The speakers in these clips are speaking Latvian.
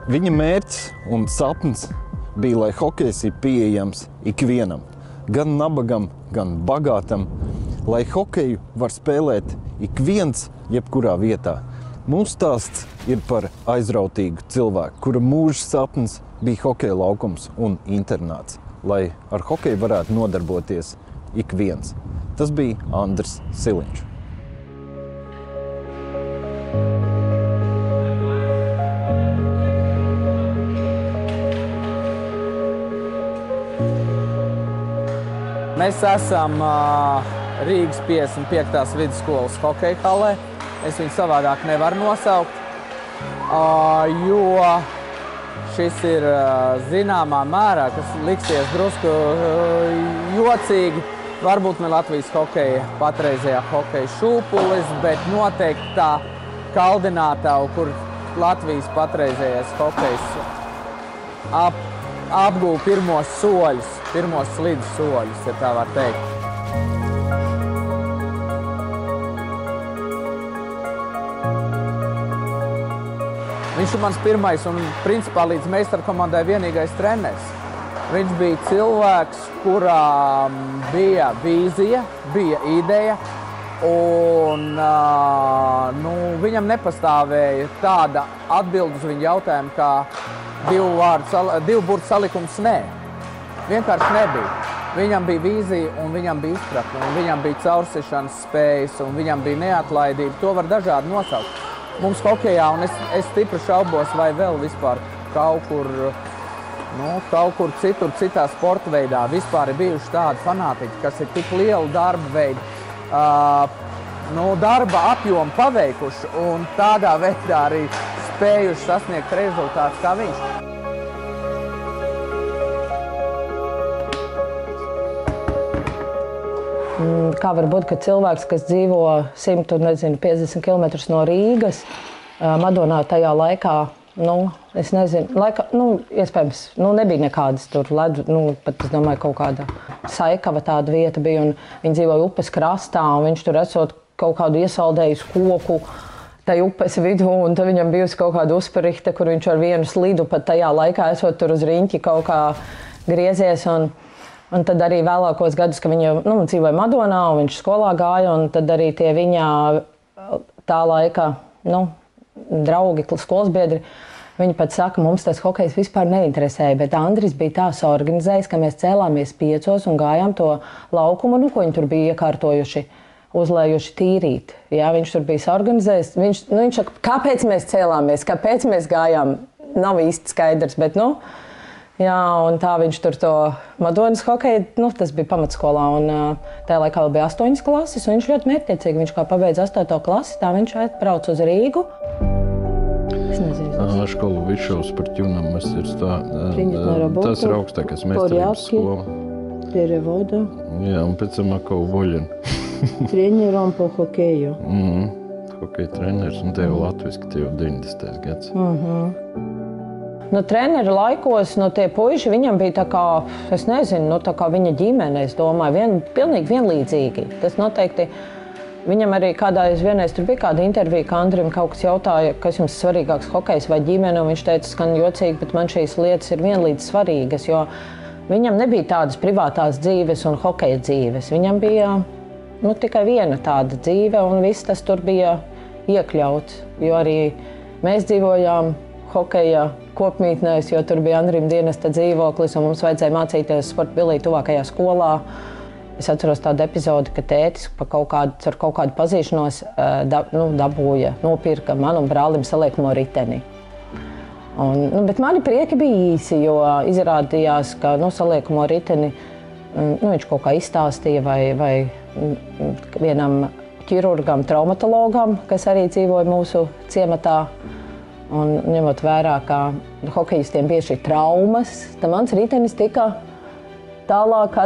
Viņa mērķis un sapnis bija, lai hokejs ir pieejams ikvienam, gan nabagam, gan bagātam, lai hokeju var spēlēt ik viens jebkurā vietā. Mūsu stāsts ir par aizrautīgu cilvēku, kura mūža sapnis bija hokeja laukums un internāts, lai ar hokeju varētu nodarboties ik viens. Tas bija Andris Siliņš. Mēs esam Rīgas 55. vidusskolas hokeja halē. Es viņu savādāk nevaru nosaukt, jo šis ir zināmā mērā, kas liksies drusku jocīgi. Varbūt ne Latvijas hokeja patreizējā hokeja šūpulis, bet noteikti tā kaldinātava, kur Latvijas patreizējais hokejs apgūva pirmos soļus, pirmos slidus soļus, ja tā var teikt. Viņš ir mans pirmais un principā līdz meistarkomandai vienīgais treneris. Viņš bija cilvēks, kurām bija vīzija, bija ideja, un viņam nepastāvēja tāda atbilde uz viņa jautājumu, kā divu burtu salikums nē. Vienkārši nebija. Viņam bija vīzija un viņam bija izpratne, un viņam bija caursišanas spējas, un viņam bija neatlaidība. To var dažādi nosaukt. Mums hokejā, un es stipri šaubos, vai vēl vispār kaut kur citur, citā sporta veidā vispār ir bijuši tādi fanātiķi, kas ir tik lielu darba veidu, darba apjomu paveikuši un tādā veidā arī spējuši sasniegt rezultātus kā viņš. Kā var būt, ka cilvēks, kas dzīvo 150 km no Rīgas, Madonā tajā laikā, iespējams, nebija nekādas tur ledu, pat, es domāju, kaut kāda Saikava tāda vieta bija, un viņi dzīvoja upes krastā, un viņš tur esot kaut kādu iesaldējus koku tai upes vidū, un tad viņam bijusi kaut kāda uzparihte, kur viņš ar vienu slidu pat tajā laikā esot tur uz riņķi kaut kā griezies, un tad arī vēlākos gadus, ka viņa dzīvoja Madonā, un viņš skolā gāja, un tad arī tie viņa tā laika, draugi, skolas biedri, viņi pat saka, mums tas hokejs vispār neinteresēja, bet Andris bija tā saorganizējis, ka mēs cēlāmies 5 un gājām to laukumu, ko viņi tur bija iekārtojuši, uzlējuši tīrīt. Jā, viņš tur bija saorganizējis. Viņš saka, kāpēc mēs cēlāmies, kāpēc mēs gājām, nav īsti skaidrs, bet jā, un tā viņš tur to Madonas hokeju, tas bija pamatskolā, un tajā laikā vēl bija 8 klases, un viņš ļoti mērķtiecīgi, viņš kā pabeidz 8. klasi, tā viņš atbrauc uz Rīgu. Es nezinu. Školu Višovs par ķunam мастерства. Tas ir augstākais meistarības skola. Перевода. Jā, un pēc tam atkal Voļina. Trenerom po hokeju. Hokeja treneris, un te jau latviski, te jau 90. gads. Treneru laikos, tie puiši, viņam bija tā kā, es nezinu, tā kā viņa ģimene, es domāju, pilnīgi vienlīdzīgi. Tas noteikti, viņam arī vienreiz tur bija kāda intervija, ka Andrim kaut kas jautāja, kas jums svarīgāks, hokejs vai ģimene, un viņš teica, skan jocīgi, bet man šīs lietas ir vienlīdz svarīgas, jo viņam nebija tādas privātās dzīves un hokeja dzīves. Viņam bija tikai viena tāda dzīve, un viss tas tur bija iekļauts, jo arī mēs dzīvojām hokeja kopmītnēs, jo tur bija Andrim dienesta dzīvoklis, un mums vajadzēja mācīties sporta bilī tuvākajā skolā. Es atceros tādu epizodi, ka tētis par kaut kādu pazīšanos nopirka man un brālim saliekamo riteni. Bet mani prieki bija īsi, jo izrādījās, ka saliekamo riteni viņš kaut kā izstāstīja vai vienam ķirurgam, traumatologam, kas arī dzīvoja mūsu ciematā. Un ņemot vērā, ka hokejistiem bieži ir traumas, tad mans ritenis tika tālāk,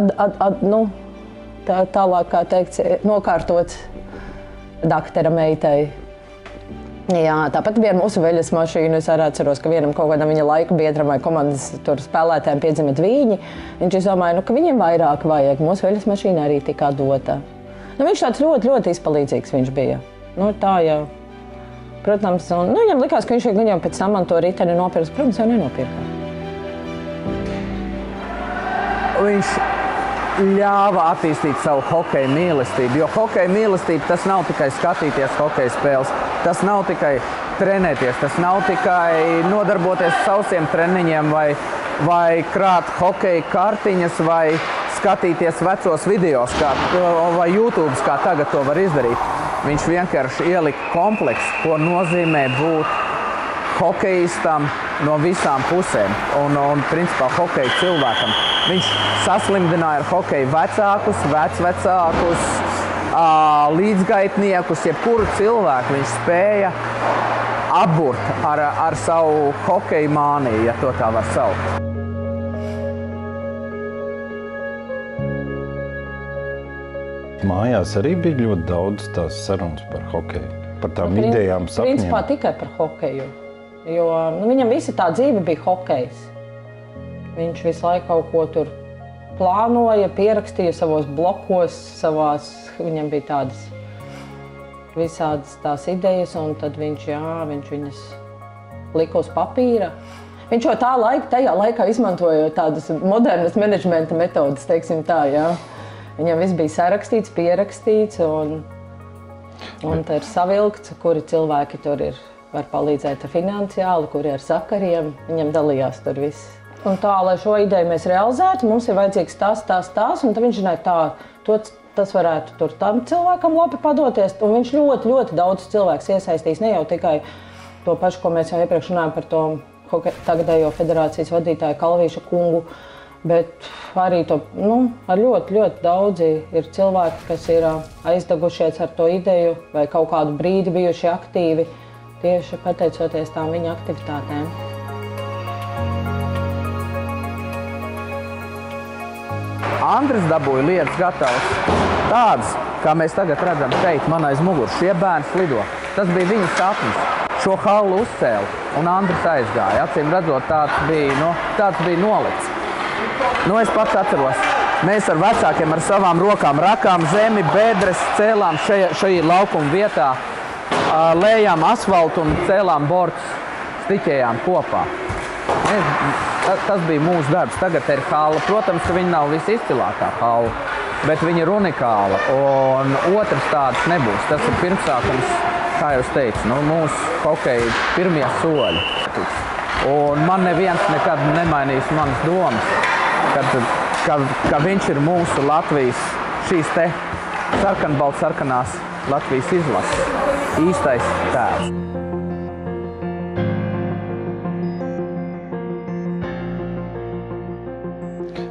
kā teikts, nokārtots daktera meitai. Jā, tāpat bija mūsu veļas mašīna. Es arī atceros, ka vienam kaut kādam viņa laika biedram vai komandas spēlētājiem piedzima dvīņi. Viņš izdomāja, ka viņiem vairāk vajag. Mūsu veļas mašīna arī tika dota. Viņš tāds ļoti, ļoti izpalīdzīgs viņš bija. Tā jau protams, un viņam likās, ka viņš viņam pēc tam man to riteni nopirks. Protams, jau nenopirka. Viņš ļāva attīstīt savu hokeja mīlestību, jo hokeja mīlestība tas nav tikai skatīties hokeja spēles, tas nav tikai trenēties, tas nav tikai nodarboties sausiem treniņiem vai krāt hokeja kartiņas vai skatīties vecos videos vai YouTube, kā tagad to var izdarīt. Viņš vienkārši ielika kompleksu, ko nozīmē būt hokejistam no visām pusēm un principā hokeja cilvēkam. Viņš saslimdināja ar hokeju vecākus, vecvecākus, līdzgaitniekus, jebkuru cilvēku viņš spēja apburt ar savu hokeja māniju, ja to tā var saukt. Mājās arī bija ļoti daudz tās sarunas par hokeju, par tām idejām, sapņiem. Principā tikai par hokeju, jo viņam visa tā dzīve bija hokejs. Viņš visu laiku kaut ko tur plānoja, pierakstīja savos blokos, viņam bija tādas visādas tās idejas, un tad viņš viņas lika uz papīra. Viņš jau tajā laikā izmantoja tādas modernas menedžmenta metodas, teiksim tā, jā. Viņam viss bija sarakstīts, pierakstīts, un te ir savilkts, kuri cilvēki tur var palīdzēt finansiāli, kuri ar sakariem. Viņam dalījās tur viss. Un tā, lai šo ideju mēs realizētu, mums ir vajadzīgs tās, un tad viņš zināja tas varētu tur tam cilvēkam labi padoties, un viņš ļoti, ļoti daudz cilvēks iesaistīs, ne jau tikai to pašu, ko mēs jau iepriekš runājam par to tagadējo federācijas vadītāju Kalvīša kungu, bet arī ar ļoti, ļoti daudzi ir cilvēki, kas ir aizdegušies ar to ideju vai kaut kādu brīdi bijuši aktīvi, tieši pateicoties tām viņa aktivitātēm. Andris dabūja lietas gatavas, tādas, kā mēs tagad redzam šeit, man aiz muguras. Šie bērni slido. Tas bija viņa sapnis. Šo hallu uzcēla, un Andris aizgāja. Acīm redzot, tāds bija nolikts. Es pats atceros, mēs ar vecākiem ar savām rokām rakām zemi, bedres, cēlām šajā laukuma vietā, lējām asfaltu un cēlām bortus, stiķējām kopā. Tas bija mūsu darbs. Tagad ir halla. Protams, ka viņa nav visizcilākā halla, bet viņa ir unikāla, un otrs tāds nebūs. Tas ir pirmsākums, kā jau teicu, mūsu hokeja pirmie soļi. Un man neviens nekad nemainīs manas domas, ka viņš ir mūsu Latvijas, šīs te sarkanbaltsarkanās Latvijas izlases īstais tēvs.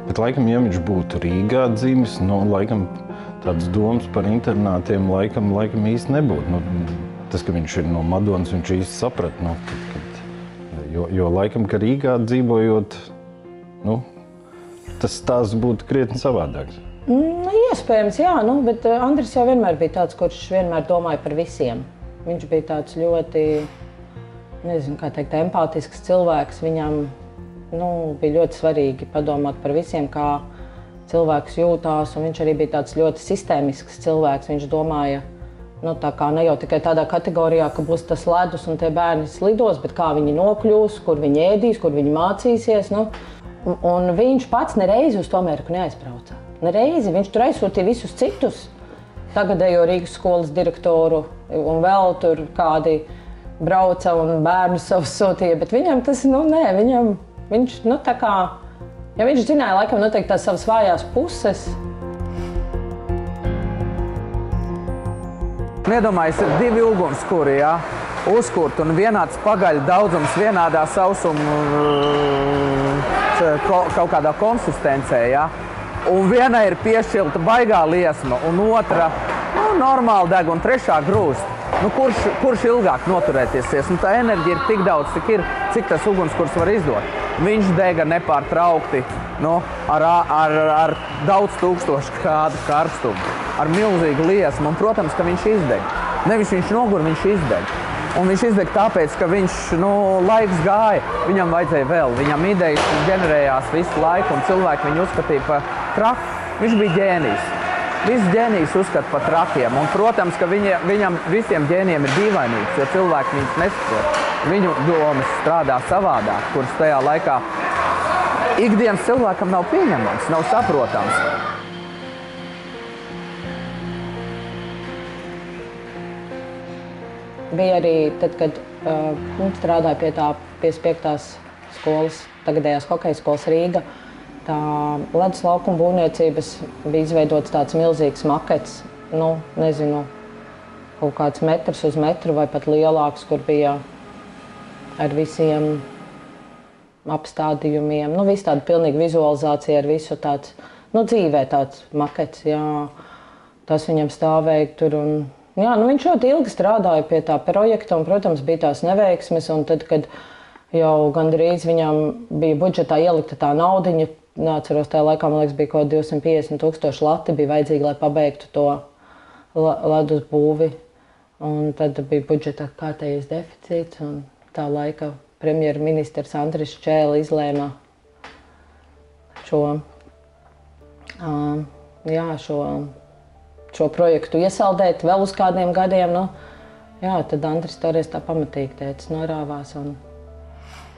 Bet laikam, ja viņš būtu Rīgā dzimis, laikam tādas domas par internātiem laikam īsti nebūtu. Tas, ka viņš ir no Madonas, viņš īsti saprat, jo laikam, ka Rīgā dzīvojot, tas stāsts būtu krietni savādāks. Iespējams, jā, bet Andris jau vienmēr bija tāds, kurš vienmēr domāja par visiem. Viņš bija tāds ļoti, empātisks cilvēks. Viņam bija ļoti svarīgi padomāt par visiem, kā cilvēks jūtās, un viņš arī bija tāds ļoti sistēmisks cilvēks. Viņš domāja, tā kā ne jau tikai tādā kategorijā, ka būs tas ledus un tie bērni slidos, bet kā viņi nokļūs, kur viņi ēdīs, kur viņi mācīsies. Un viņš pats nereizi uz to Ameriku neaizbrauca. Nereizi. Viņš tur aizsūtīja visus citus, tagadējo Rīgas skolas direktoru, un vēl tur kādi brauca un bērnus savus sūtīja, bet viņam tas, viņš, tā kā, ja viņš zināja, laikam, noteikti tās savas vājās puses. Iedomājies, ir divi ugunskuri, uzkurt un vienāds pagaļu daudzums, vienādā sausuma kaut kādā konsistencē, Un viena ir piešķilta baigā liesma, un otra normāli deg, un trešā grūst. Kurš ilgāk noturēties? Tā enerģija ir tik daudz, cik tas ugunskurs var izdot. Viņš dega nepārtraukti ar daudz tūkstošu grādu karstumu, ar milzīgu liesmu, un, protams, ka viņš izdeg. Nevis viņš nogur, viņš izdeg. Un viņš izdeg tāpēc, ka laiks gāja, viņam vajadzēja vēl. Viņam idejas ģenerējās visu laiku, un cilvēki viņu uzskatīja par traku. Viņš bija ģēnijs. Viss ģēnijs uzskata par trakiem, un, protams, ka viņam visiem ģēniem ir dīvainīgs, jo cilvēki viņus nesaprot. Viņu domas strādā savādāk, kuras tajā laikā ikdienas cilvēkam nav pieņemams, nav saprotams. Bija arī tad, kad strādāju pie 5. skolas, tagadējās hokeja skolas Rīga. Tā ledus laukuma būvniecības bija izveidots tāds milzīgs makets, nezinu, kaut kāds metrs uz metru vai pat lielāks, kur bija ar visiem apstādījumiem, viss tāda pilnīga vizualizācija ar visu tāds, dzīvē tāds makets, jā. Tas viņam stāvēja tur un, viņš ļoti ilgi strādāja pie tā projekta un, protams, bija tās neveiksmes un tad, kad jau gandrīz viņam bija budžetā ielikta tā naudiņa, neatceros, tajā laikā, man liekas, bija kaut 250,000 lati, bija vajadzīgi, lai pabeigtu to ledus būvi. Un tad bija budžeta kārtējais deficīts, un tā laika premjerministrs Andris Čēle izlēma šo projektu iesaldēt vēl uz kādiem gadiem. Tad Andris toreiz tā pamatīgi teica, norāvās.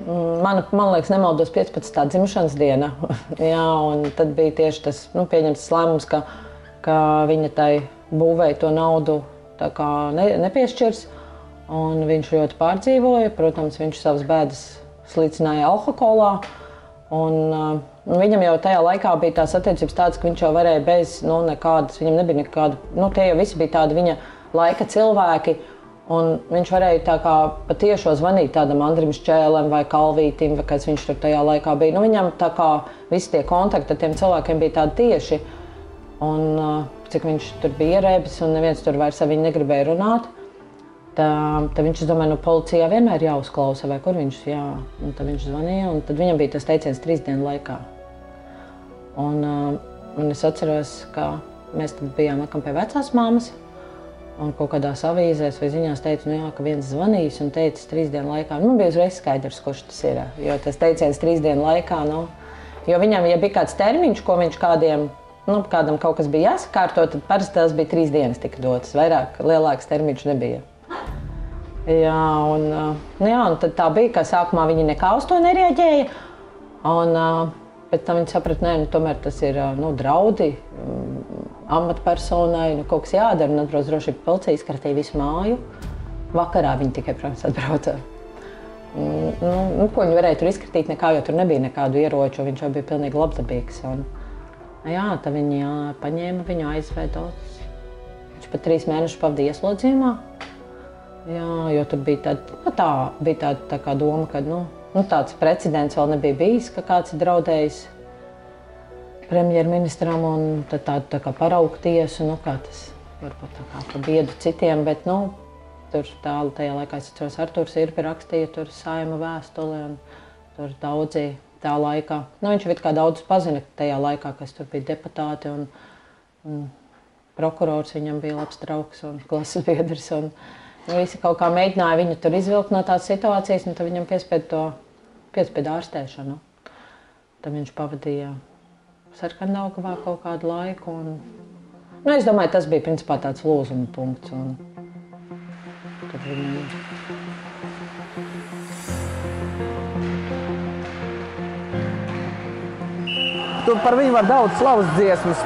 Man liekas, nemaldos 15. dzimšanas diena. Un tad bija tieši tas pieņemts lēmums, ka viņa tai būvēja to naudu tā kā nepiešķirs. Un viņš ļoti pārdzīvoja. Protams, viņš savas bēdas slīcināja alkoholā. Un viņam jau tajā laikā bija tās attiecības tādas, ka viņš jau varēja bez nekādas, viņam nebija nekāda, tie jau visi bija tādi viņa laika cilvēki. Un viņš varēja tā kā patiešo zvanīt tādam Andrim Šķēlem vai Kalvītim, vai kāds viņš tur tajā laikā bija. Viņam tā kā visi tie kontakti ar tiem cilvēkiem bija tādi tieši. Un cik viņš tur bija ierēbis un neviens tur vairs ar viņu negribēja runāt. Tad viņš, es domāju, policijā vienmēr jāuzklausa, vai kur viņš, Un tad viņš zvanīja, un tad viņam bija tas teiciens 3 dienu laikā. Un es atceros, ka mēs tad bijām atkal pie vecās māmas. Un kaut kādās avīzēs vai ziņās teica, ka viens zvanījis un teicis 3 dienu laikā. Bija uzreiz skaidrs, kurš tas ir. Jo tas teiciens 3 dienu laikā, jo viņam, ja bija kāds termiņš, ko viņš kādam kaut kas bija jāsakārto, tad parasti tās bija 3 dienas tika dotas. Lielāks termiņš nebija. Un tad tā bija, ka sākumā viņi nekā uz to nereaģēja. Bet tam viņi saprata, tomēr tas ir draudi. Amatpersonai, kaut kas jādara, un atbrauc drošības policija, izkratīja visu māju. Vakarā viņi tikai, protams, atbrauca. Ko viņi varēja tur izskatīt, jo tur nebija nekādu ieroču, viņš jau bija pilnīgi labdabīgs. Tad viņi paņēma viņu, aizveda. Viņš pat 3 mēnešus pavadīja ieslodzījumā. Jo tur bija tāda kā doma, ka tāds precedents vēl nebija bijis, ka kāds ir draudējis premjerministram un tad tā kā paraugu tiesu, kā tas varbūt tā kā pa biedu citiem, bet tur tālu tajā laikā, es atceros, Arturs Irpi rakstīja tur Saeima vēstuli un tur daudzi tā laikā. Viņš it kā daudz pazina tajā laikā, kas tur bija deputāti un prokurors viņam bija labs draugs un klases biedrs un visi kaut kā mēģināja viņu tur izvilkt no tās situācijas un tad viņam piespieda ārstēšanu. Tad viņš pavadīja Sarkandaugavā kaut kādu laiku. Es domāju, tas bija principā tāds lūzuma punkts. Tur viņam... Tur par viņu var daudz slavas dziesmas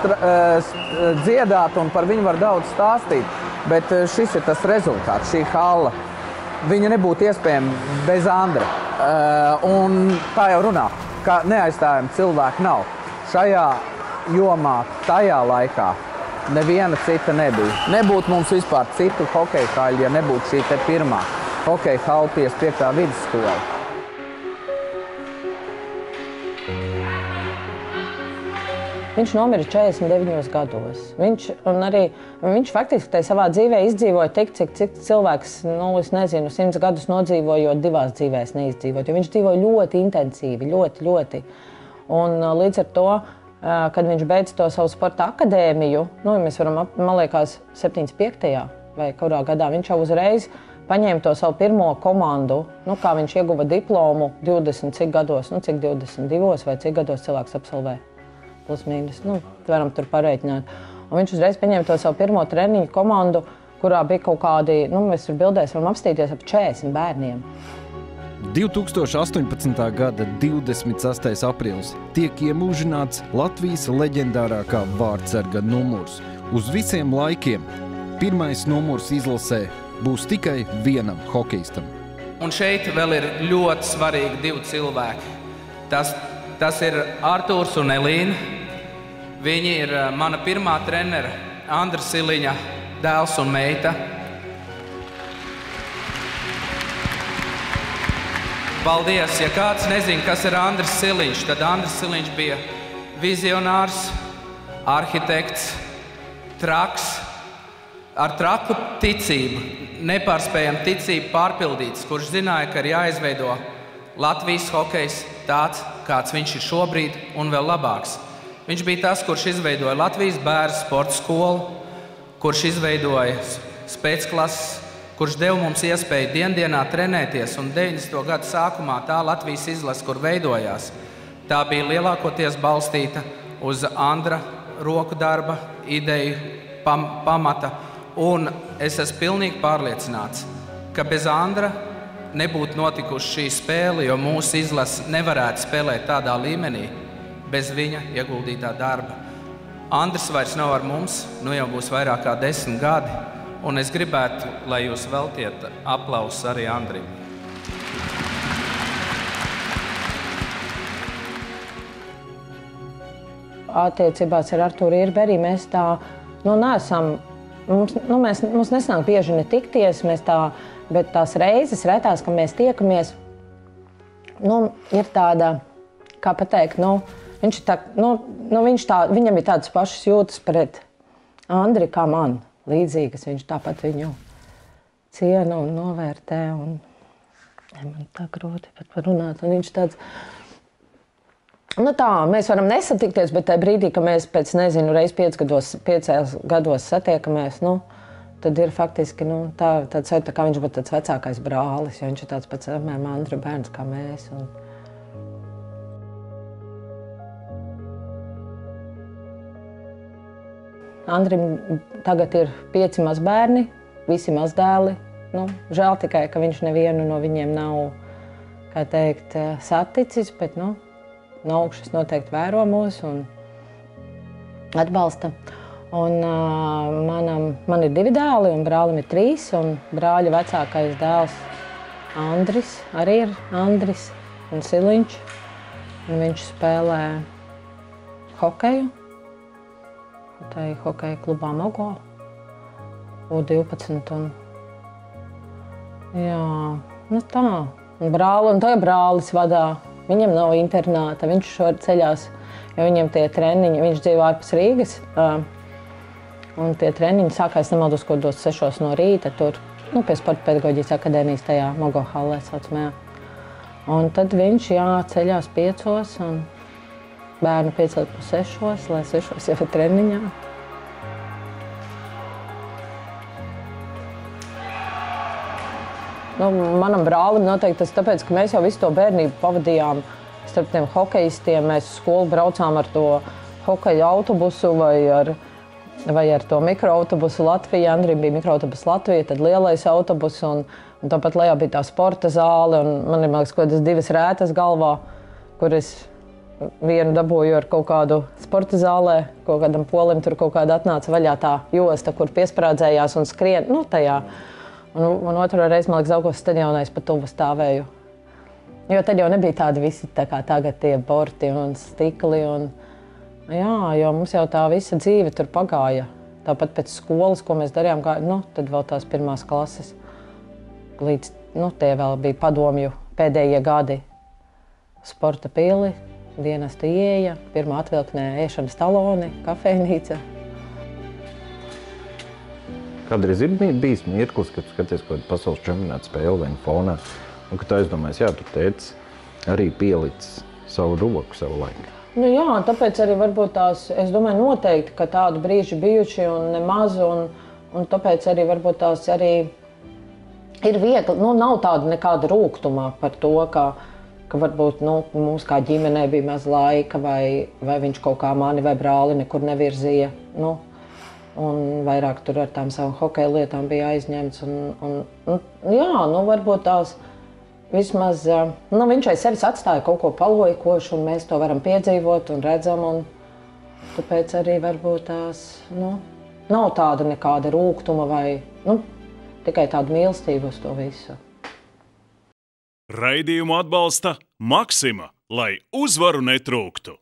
dziedāt un par viņu var daudz stāstīt. Bet šis ir tas rezultāts, šī halla. Viņa nebūtu iespējama bez Andra. Un tā jau runā, ka neaizstājami cilvēki nav. Šajā jomā, tajā laikā, neviena cita nebija. Nebūtu mums vispār citu hokeja haļu, ja nebūtu šī te pirmā hokeja hala 55. vidusskola. Viņš nomira 49 gados. Viņš faktiski savā dzīvē izdzīvoja tik, cik cilvēks, es nezinu, 100 gadus nodzīvojot 2 dzīvēs neizdzīvot. Jo viņš dzīvoja ļoti intensīvi, ļoti. Un līdz ar to, kad viņš beidz to savu sporta akadēmiju, mēs varam, man liekas, 75. vai kurā gadā, viņš jau uzreiz paņēma to savu pirmo komandu, kā viņš ieguva diplomu 20 cik gados, cik 22 vai cik gados cilvēks absolvē. Plus mīnus, varam tur pareiķināt. Un viņš uzreiz pieņēma to savu pirmo treniņu komandu, kurā bija kaut kādi, mēs tur bildēs varam apstīties ap 40 bērniem. 2018. gada 26. aprīlis tiek iemūžināts Latvijas leģendārākā vārdsarga numurs. Uz visiem laikiem pirmais numurs izlasē būs tikai vienam hokejistam. Un šeit vēl ir ļoti svarīgi 2 cilvēki. Tas ir Artūrs un Elīna. Viņi ir mana pirmā trenera, Andra Siliņa dēls un meita. Paldies! Ja kāds nezina, kas ir Andris Siliņš, tad Andris Siliņš bija vizionārs, arhitekts, traks, ar traku ticību, nepārspējam ticību pārpildīts, kurš zināja, ka ir jāizveido Latvijas hokejs tāds, kāds viņš ir šobrīd, un vēl labāks. Viņš bija tas, kurš izveidoja Latvijas bērnu sporta skolu, kurš izveidoja spēcklases, kurš deva mums iespēju diendienā trenēties, un 90. gadu sākumā tā Latvijas izlase, kur veidojās, tā bija lielākoties balstīta uz Andra roku darba, ideju, pamata, un es esmu pilnīgi pārliecināts, ka bez Andra nebūtu notikuši šī spēle, jo mūsu izlase nevarētu spēlēt tādā līmenī bez viņa ieguldītā darba. Andris vairs nav ar mums, jau būs vairāk kā 10 gadi, un es gribētu, lai jūs veltiet aplausus arī Andrim. Attiecībās ar Artūru Irberi mēs tā, neesam, mums nesanāk bieži ne tikties, bet tās reizes retās, ka mēs tiekamies, ir tāda, kā pateikt, viņš ir tā, viņam ir tādas pašas jūtas pret Andri kā man, līdzīgas, viņš tāpat viņu ciena un novērtē, un man tā grūti pat parunāt, un viņš tāds, mēs varam nesatikties, bet tajā brīdī, ka mēs pēc, reiz 5 gados satiekamies, tad ir faktiski, tāds sajūta, kā viņš būtu tāds vecākais brālis, jo viņš ir tāds pats Andra bērns kā mēs. Andrim tagad ir 5 mazbērni, visi mazdēli. Žēl tikai, ka viņš nevienu no viņiem nav, kā teikt, saticis, bet, no augšas noteikti vēro mūs un atbalsta. Un man ir 2 dēli, un brālim ir 3, un brāļa vecākais dēls Andris, arī ir Andris un Siliņš. Un viņš spēlē hokeju, hokeja klubā Mogo, U12. Tā. Un brālis vadā. Viņam nav internāta, viņš šodien ceļās, jo viņam tie treniņi, viņš dzīvo ārpus Rīgas. Un tie treniņi sākās, nemaldos, ko dos 6 no rīta, tur, pie Sporta pedagoģijas akadēmijas tajā Mogo hallē saucamajā. Un tad viņš, ceļās 5 un bērnu 5:30, lai 6 jau ir treniņā. Manam brālim noteikti tas tāpēc, ka mēs jau visu to bērnību pavadījām starp tiem hokejistiem. Mēs uz skolu braucām ar to hokeja autobusu vai ar to mikroautobusu Latvijā. Andrim bija mikroautobusu Latvija, tad lielais autobus, un tāpat lejā bija tā sporta zāle. Un man ir, liekas, kaut kādas 2 rētas galvā, kur es vienu dabūju ar kaut kādu sporta zālē, kaut kādam polim tur kaut kāda atnāca vaļā tā josta, kur piesprādzējās un skrien, tajā. Un otru reizi, man liekas, Zaugavas stadionā es pa tuvu stāvēju. Jo tad jau nebija tādi visi tā kā tagad tie borti un stikli. Jo mums jau tā visa dzīve tur pagāja. Tāpat pēc skolas, ko mēs darījām, tad vēl tās 1. klases. Līdz, tie vēl bija padomju pēdējie gadi. Sporta pili, dienesta ieeja, 1. atvilknē ēšanas taloni, kafejnīca. Kādreiz ir bijis mirklis, kad skaties kaut kādu pasaules čempionātu spēli vai fonā, un kad tu aizdomājies, tur tētis arī pielicis savu roku savu laiku. Tāpēc arī varbūt tās, es domāju, noteikti, ka tādu brīži bijuši un nemaz, un tāpēc arī varbūt tās arī ir viegli, nav tāda nekāda rūgtumā par to, ka varbūt mums kā ģimenei bija maz laika, vai viņš kaut kā mani vai brāli nekur nevirzīja. un vairāk tur ar tām savām hokeja lietām bija aizņemts. Jā, nu varbūt tās vismaz, nu viņš aiz sevis atstāja kaut ko palojkošu, un mēs to varam piedzīvot un redzam, un tāpēc arī varbūt tās, nu, nav tāda nekāda rūgtuma vai, nu, tikai tāda mīlestība uz to visu. Raidījumu atbalsta Maxima, lai uzvaru netrūktu.